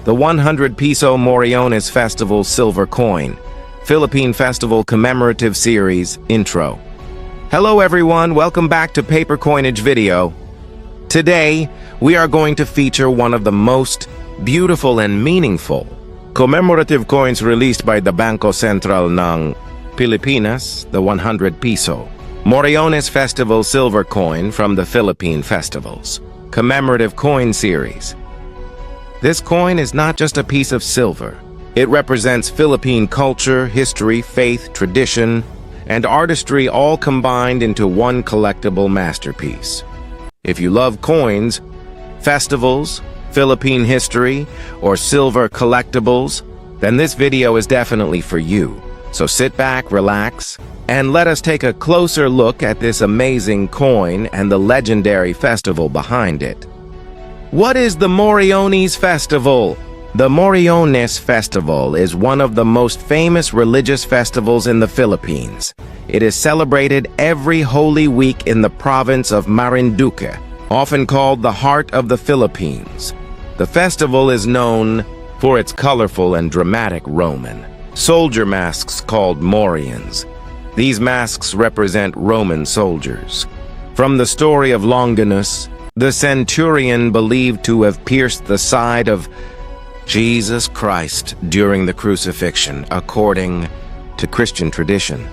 the 100 Piso Moriones Festival Silver Coin, Philippine Festival Commemorative Series, Intro. Hello everyone, welcome back to PapercoinageVideo. Today, we are going to feature one of the most beautiful and meaningful commemorative coins released by the Bangko Sentral ng Pilipinas, the 100 Piso Moriones Festival Silver Coin from the Philippine Festivals Commemorative Coin Series. This coin is not just a piece of silver. It represents Philippine culture, history, faith, tradition, and artistry all combined into one collectible masterpiece. If you love coins, festivals, Philippine history, or silver collectibles, then this video is definitely for you. So sit back, relax, and let us take a closer look at this amazing coin and the legendary festival behind it. What is the Moriones Festival? The Moriones Festival is one of the most famous religious festivals in the Philippines. It is celebrated every Holy Week in the province of Marinduque, often called the heart of the Philippines. The festival is known for its colorful and dramatic Roman soldier masks called Morions. These masks represent Roman soldiers. From the story of Longinus, the centurion believed to have pierced the side of Jesus Christ during the crucifixion, according to Christian tradition.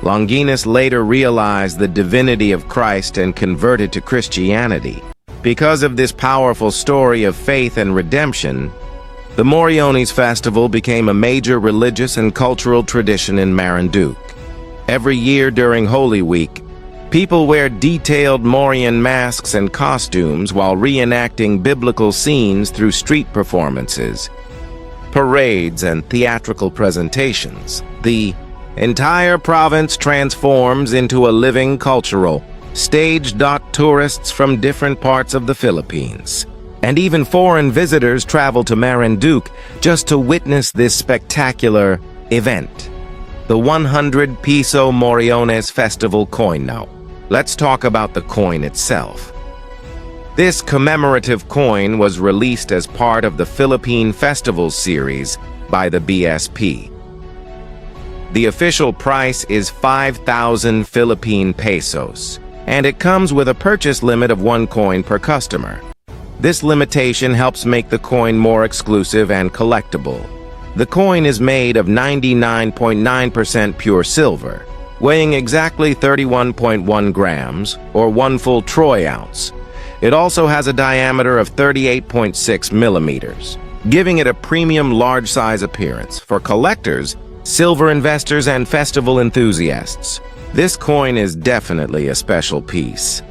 Longinus later realized the divinity of Christ and converted to Christianity. Because of this powerful story of faith and redemption, the Moriones Festival became a major religious and cultural tradition in Marinduque. Every year during Holy Week, people wear detailed Morion masks and costumes while reenacting biblical scenes through street performances, parades, and theatrical presentations. The entire province transforms into a living cultural stage. Tourists from different parts of the Philippines and even foreign visitors travel to Marinduque just to witness this spectacular event. The 100 Piso Moriones Festival coin now. Let's talk about the coin itself. This commemorative coin was released as part of the Philippine Festival series by the BSP. The official price is 5,000 Philippine pesos, and it comes with a purchase limit of 1 coin per customer. This limitation helps make the coin more exclusive and collectible. The coin is made of 99.9% pure silver, weighing exactly 31.1 grams, or 1 full troy ounce. It also has a diameter of 38.6 millimeters, giving it a premium large-size appearance. For collectors, silver investors, and festival enthusiasts, this coin is definitely a special piece.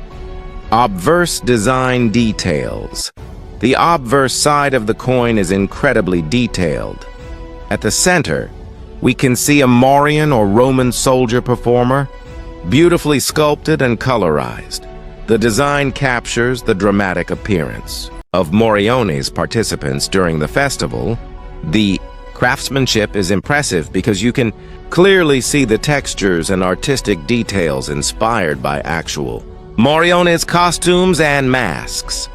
Obverse design details. The obverse side of the coin is incredibly detailed. At the center, we can see a Morion or Roman soldier performer, beautifully sculpted and colorized. The design captures the dramatic appearance of Moriones participants during the festival. The craftsmanship is impressive because you can clearly see the textures and artistic details inspired by actual Moriones costumes and masks.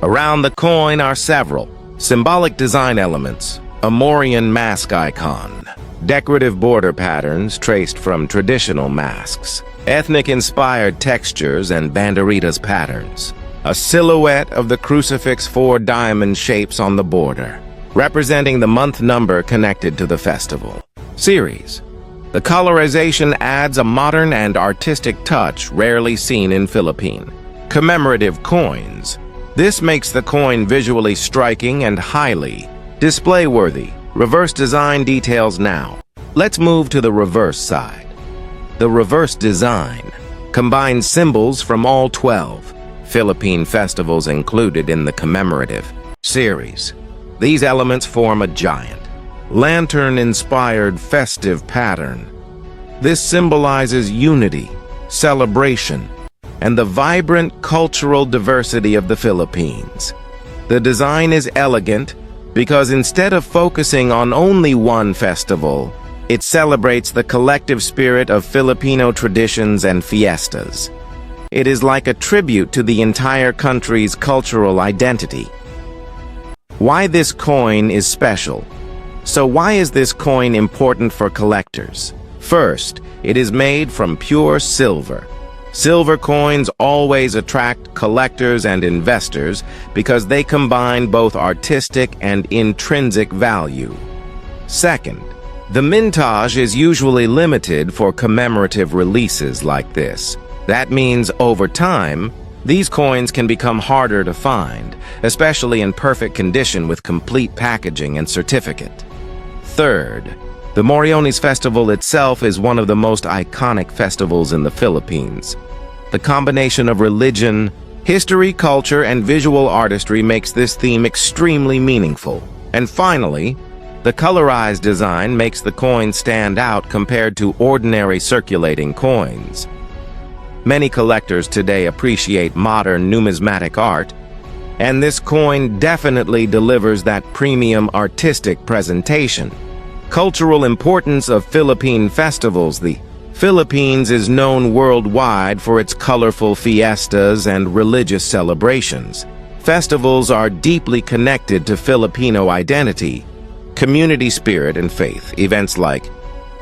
Around the coin are several symbolic design elements: a Morion mask icon, decorative border patterns traced from traditional masks, ethnic-inspired textures and banderitas patterns, a silhouette of the crucifix, 4 diamond shapes on the border, representing the month number connected to the festival series. The colorization adds a modern and artistic touch rarely seen in Philippine commemorative coins. This makes the coin visually striking and highly display-worthy. Reverse design details now. Let's move to the reverse side. The reverse design combines symbols from all 12 Philippine festivals included in the commemorative series. These elements form a giant lantern-inspired festive pattern. This symbolizes unity, celebration, and the vibrant cultural diversity of the Philippines. The design is elegant because instead of focusing on only one festival, it celebrates the collective spirit of Filipino traditions and fiestas. It is like a tribute to the entire country's cultural identity. Why this coin is special. So why is this coin important for collectors? First, it is made from pure silver. Silver coins always attract collectors and investors because they combine both artistic and intrinsic value. Second, the mintage is usually limited for commemorative releases like this. That means over time, these coins can become harder to find, especially in perfect condition with complete packaging and certificate. Third, the Moriones Festival itself is one of the most iconic festivals in the Philippines. The combination of religion, history, culture, and visual artistry makes this theme extremely meaningful. And finally, the colorized design makes the coin stand out compared to ordinary circulating coins. Many collectors today appreciate modern numismatic art, and this coin definitely delivers that premium artistic presentation. Cultural importance of Philippine festivals. The Philippines is known worldwide for its colorful fiestas and religious celebrations. Festivals are deeply connected to Filipino identity, community spirit, and faith. Events like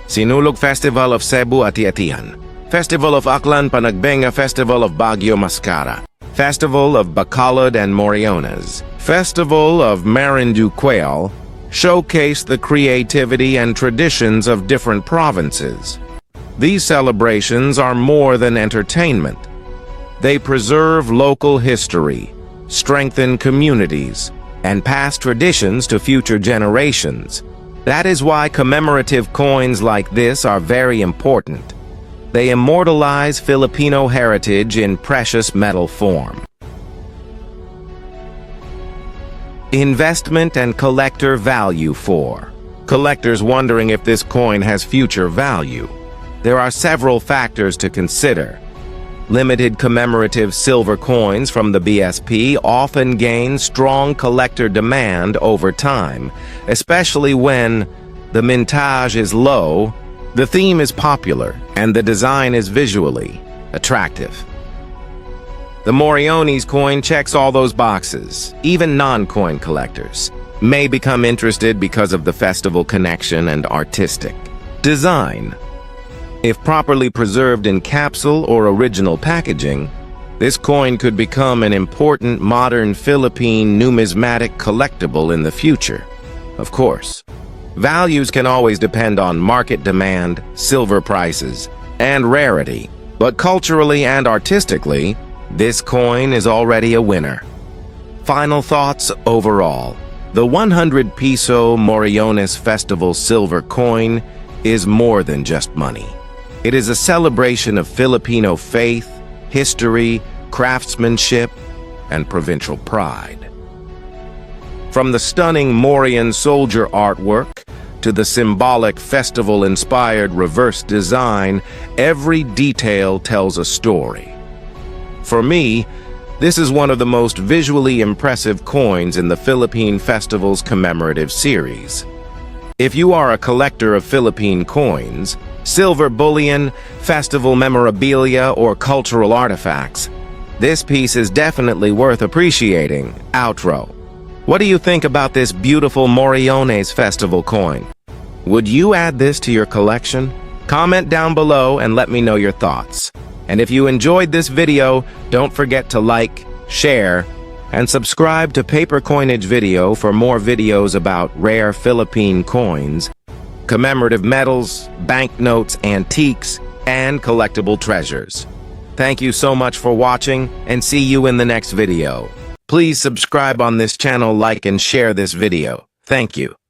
Sinulog Festival of Cebu Ati-Atian, Festival of Aklan Panagbenga, Festival of Baguio Mascara, Festival of Bacolod and Moriones, Festival of Marinduque showcase the creativity and traditions of different provinces. These celebrations are more than entertainment. They preserve local history, strengthen communities, and pass traditions to future generations. That is why commemorative coins like this are very important. They immortalize Filipino heritage in precious metal form. Investment and collector value. For collectors wondering if this coin has future value, there are several factors to consider. Limited commemorative silver coins from the BSP often gain strong collector demand over time, especially when the mintage is low, the theme is popular, and the design is visually attractive. The Moriones coin checks all those boxes. Even non-coin collectors may become interested because of the festival connection and artistic design. If properly preserved in capsule or original packaging, this coin could become an important modern Philippine numismatic collectible in the future. Of course, values can always depend on market demand, silver prices, and rarity, but culturally and artistically, this coin is already a winner. Final thoughts overall. The 100 Piso Moriones Festival silver coin is more than just money. It is a celebration of Filipino faith, history, craftsmanship, and provincial pride. From the stunning Morion soldier artwork to the symbolic festival-inspired reverse design, every detail tells a story. For me, this is one of the most visually impressive coins in the Philippine Festival's commemorative series. If you are a collector of Philippine coins, silver bullion, festival memorabilia, or cultural artifacts, this piece is definitely worth appreciating. Outro. What do you think about this beautiful Moriones Festival coin? Would you add this to your collection? Comment down below and let me know your thoughts. And if you enjoyed this video, don't forget to like, share, and subscribe to PapercoinageVideo for more videos about rare Philippine coins, commemorative medals, banknotes, antiques, and collectible treasures. Thank you so much for watching, and see you in the next video. Please subscribe on this channel, like, and share this video. Thank you.